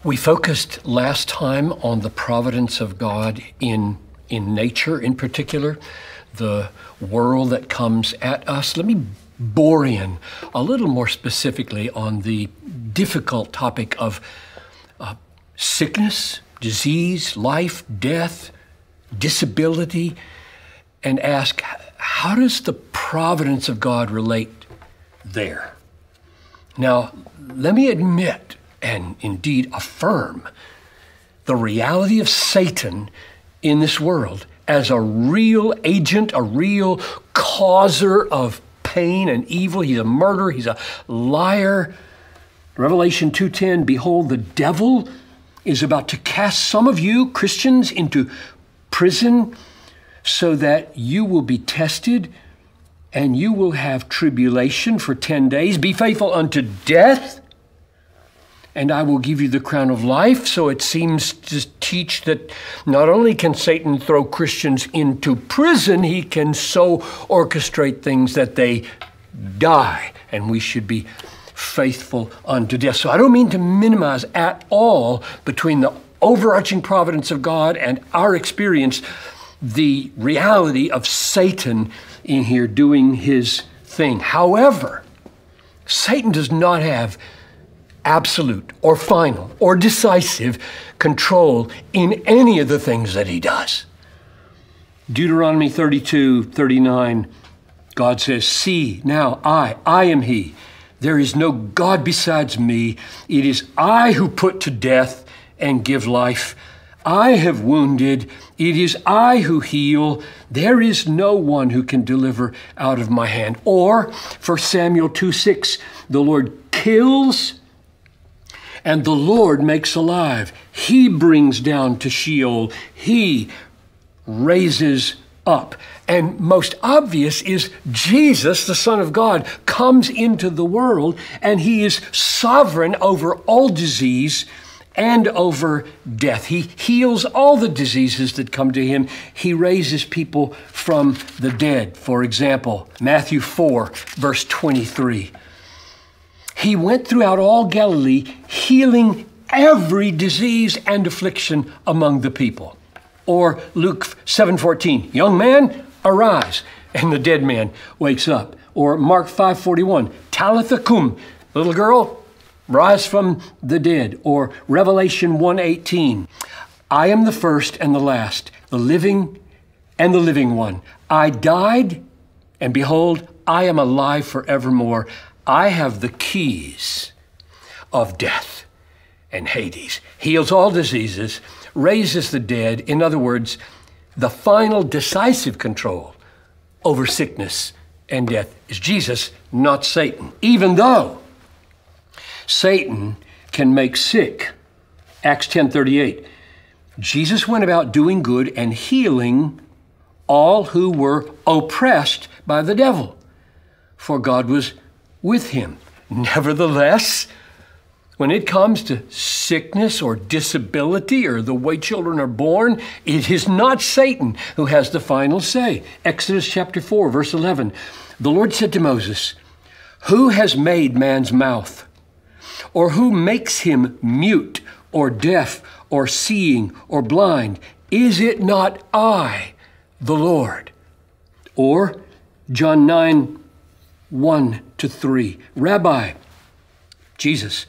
We focused last time on the providence of God in nature, in particular, the world that comes at us. Let me bore in a little more specifically on the difficult topic of sickness, disease, life, death, disability, and ask, how does the providence of God relate there? Now, let me admit, and indeed affirm, the reality of Satan in this world as a real agent, a real causer of pain and evil. He's a murderer, he's a liar. Revelation 2:10, behold, the devil is about to cast some of you, Christians, into prison so that you will be tested and you will have tribulation for 10 days. Be faithful unto death, and I will give you the crown of life. So it seems to teach that not only can Satan throw Christians into prison, he can so orchestrate things that they die, and we should be faithful unto death. So I don't mean to minimize at all between the overarching providence of God and our experience, the reality of Satan in here doing his thing. However, Satan does not have absolute or final or decisive control in any of the things that he does. Deuteronomy 32:39, God says, see, now I am he. There is no God besides me. It is I who put to death and give life. I have wounded. It is I who heal. There is no one who can deliver out of my hand. Or 1 Samuel 2:6, the Lord kills and the Lord makes alive. He brings down to Sheol. He raises up. And most obvious is Jesus, the Son of God, comes into the world, and he is sovereign over all disease and over death. He heals all the diseases that come to him. He raises people from the dead. For example, Matthew 4, verse 23. He went throughout all Galilee, healing every disease and affliction among the people. Or Luke 7:14, young man, arise, and the dead man wakes up. Or Mark 5:41, Talitha cum, little girl, rise from the dead. Or Revelation 1:18, I am the first and the last, the living and the living one. I died, and behold, I am alive forevermore. I have the keys of death and Hades. Heals all diseases, raises the dead. In other words, the final decisive control over sickness and death is Jesus, not Satan. Even though Satan can make sick. Acts 10:38. Jesus went about doing good and healing all who were oppressed by the devil, for God was with him. Nevertheless, when it comes to sickness or disability or the way children are born, it is not Satan who has the final say. Exodus chapter 4, verse 11. The Lord said to Moses, who has made man's mouth? Or who makes him mute or deaf or seeing or blind? Is it not I, the Lord? Or John 9:1-3. Rabbi, Jesus,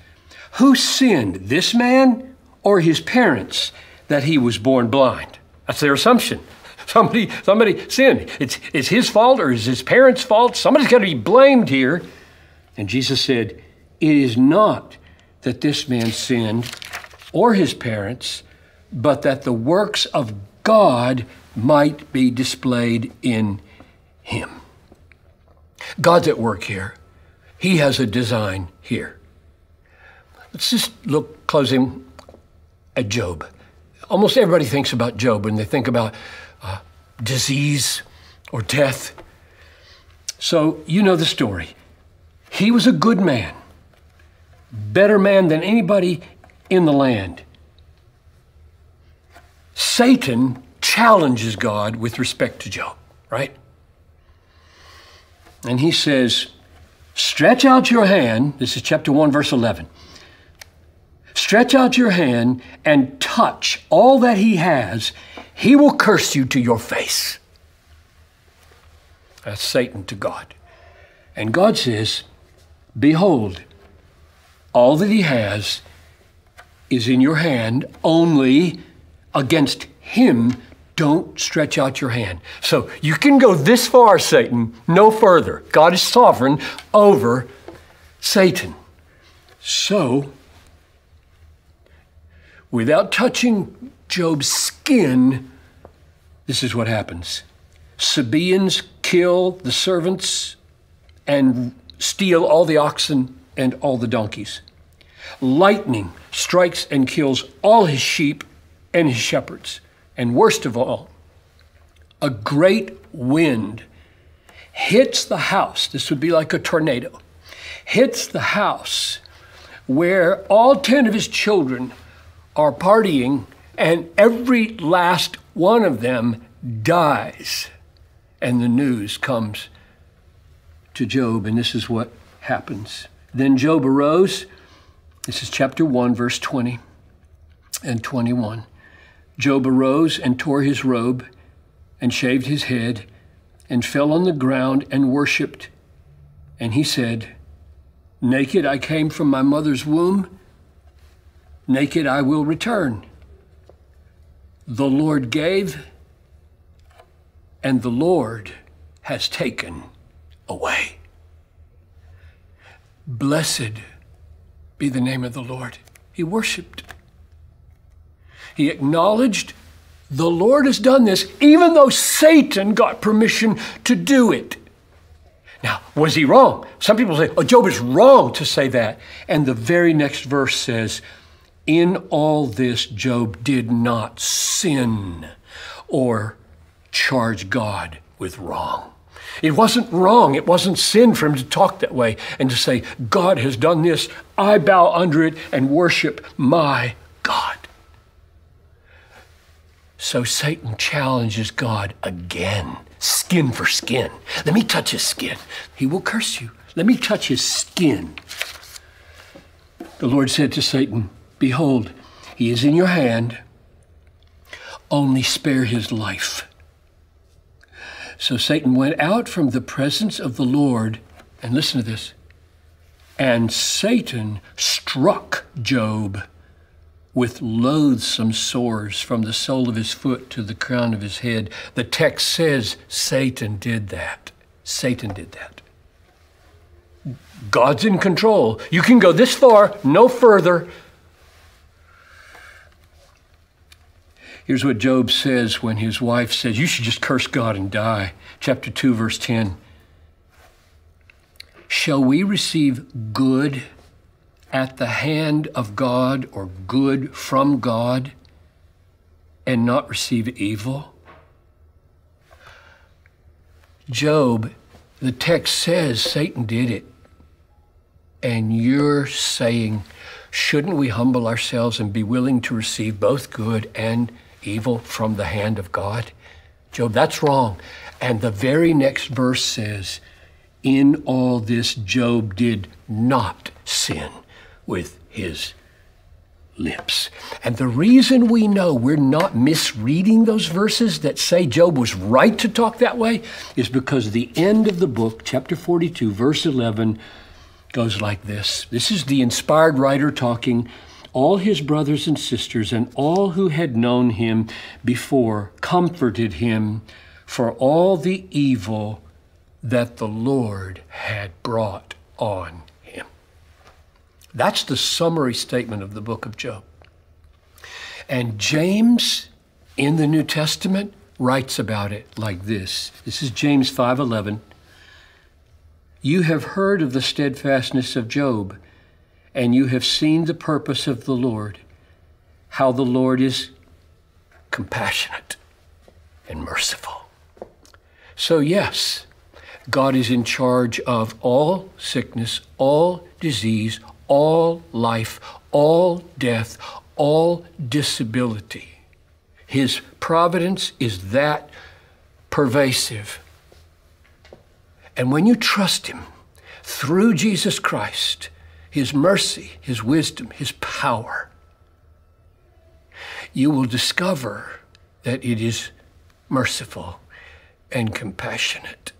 who sinned, this man or his parents, that he was born blind? That's their assumption. Somebody sinned. It's his fault or is his parents' fault. Somebody's got to be blamed here. And Jesus said, it is not that this man sinned or his parents, but that the works of God might be displayed in him. God's at work here. He has a design here. Let's just look closing at Job. Almost everybody thinks about Job when they think about disease or death. So you know the story. He was a good man, better man than anybody in the land. Satan challenges God with respect to Job, right? And he says, stretch out your hand, this is chapter 1, verse 11, stretch out your hand and touch all that he has, he will curse you to your face. That's Satan to God. And God says, behold, all that he has is in your hand, only against him don't stretch out your hand. So you can go this far, Satan, no further. God is sovereign over Satan. So, without touching Job's skin, this is what happens. Sabaeans kill the servants and steal all the oxen and all the donkeys. Lightning strikes and kills all his sheep and his shepherds. And worst of all, a great wind hits the house. This would be like a tornado. Hits the house where all 10 of his children are partying, and every last one of them dies. And the news comes to Job, and this is what happens. Then Job arose. This is chapter 1, verse 20 and 21. Job arose and tore his robe and shaved his head and fell on the ground and worshiped. And he said, naked I came from my mother's womb, naked I will return. The Lord gave, and the Lord has taken away. Blessed be the name of the Lord. He worshiped. He acknowledged the Lord has done this, even though Satan got permission to do it. Now, was he wrong? Some people say, oh, Job is wrong to say that. And the very next verse says, in all this, Job did not sin or charge God with wrong. It wasn't wrong. It wasn't sin for him to talk that way and to say, God has done this. I bow under it and worship my God. So Satan challenges God again, skin for skin. Let me touch his skin. He will curse you. Let me touch his skin. The Lord said to Satan, behold, he is in your hand. Only spare his life. So Satan went out from the presence of the Lord, and listen to this, and Satan struck Job with loathsome sores from the sole of his foot to the crown of his head. The text says Satan did that. Satan did that. God's in control. You can go this far, no further. Here's what Job says when his wife says, you should just curse God and die. Chapter 2, verse 10. Shall we receive good at the hand of God, or good from God, and not receive evil? Job, the text says Satan did it. And you're saying, shouldn't we humble ourselves and be willing to receive both good and evil from the hand of God? Job, that's wrong. And the very next verse says, in all this, Job did not sin with his lips. And the reason we know we're not misreading those verses that say Job was right to talk that way is because the end of the book, chapter 42, verse 11, goes like this. This is the inspired writer talking. All his brothers and sisters and all who had known him before comforted him for all the evil that the Lord had brought on him. That's the summary statement of the book of Job. And James, in the New Testament, writes about it like this. This is James 5:11. You have heard of the steadfastness of Job, and you have seen the purpose of the Lord, how the Lord is compassionate and merciful. So yes, God is in charge of all sickness, all disease, all life, all death, all disability. His providence is that pervasive. And when you trust him through Jesus Christ, His mercy, His wisdom, His power, you will discover that it is merciful and compassionate.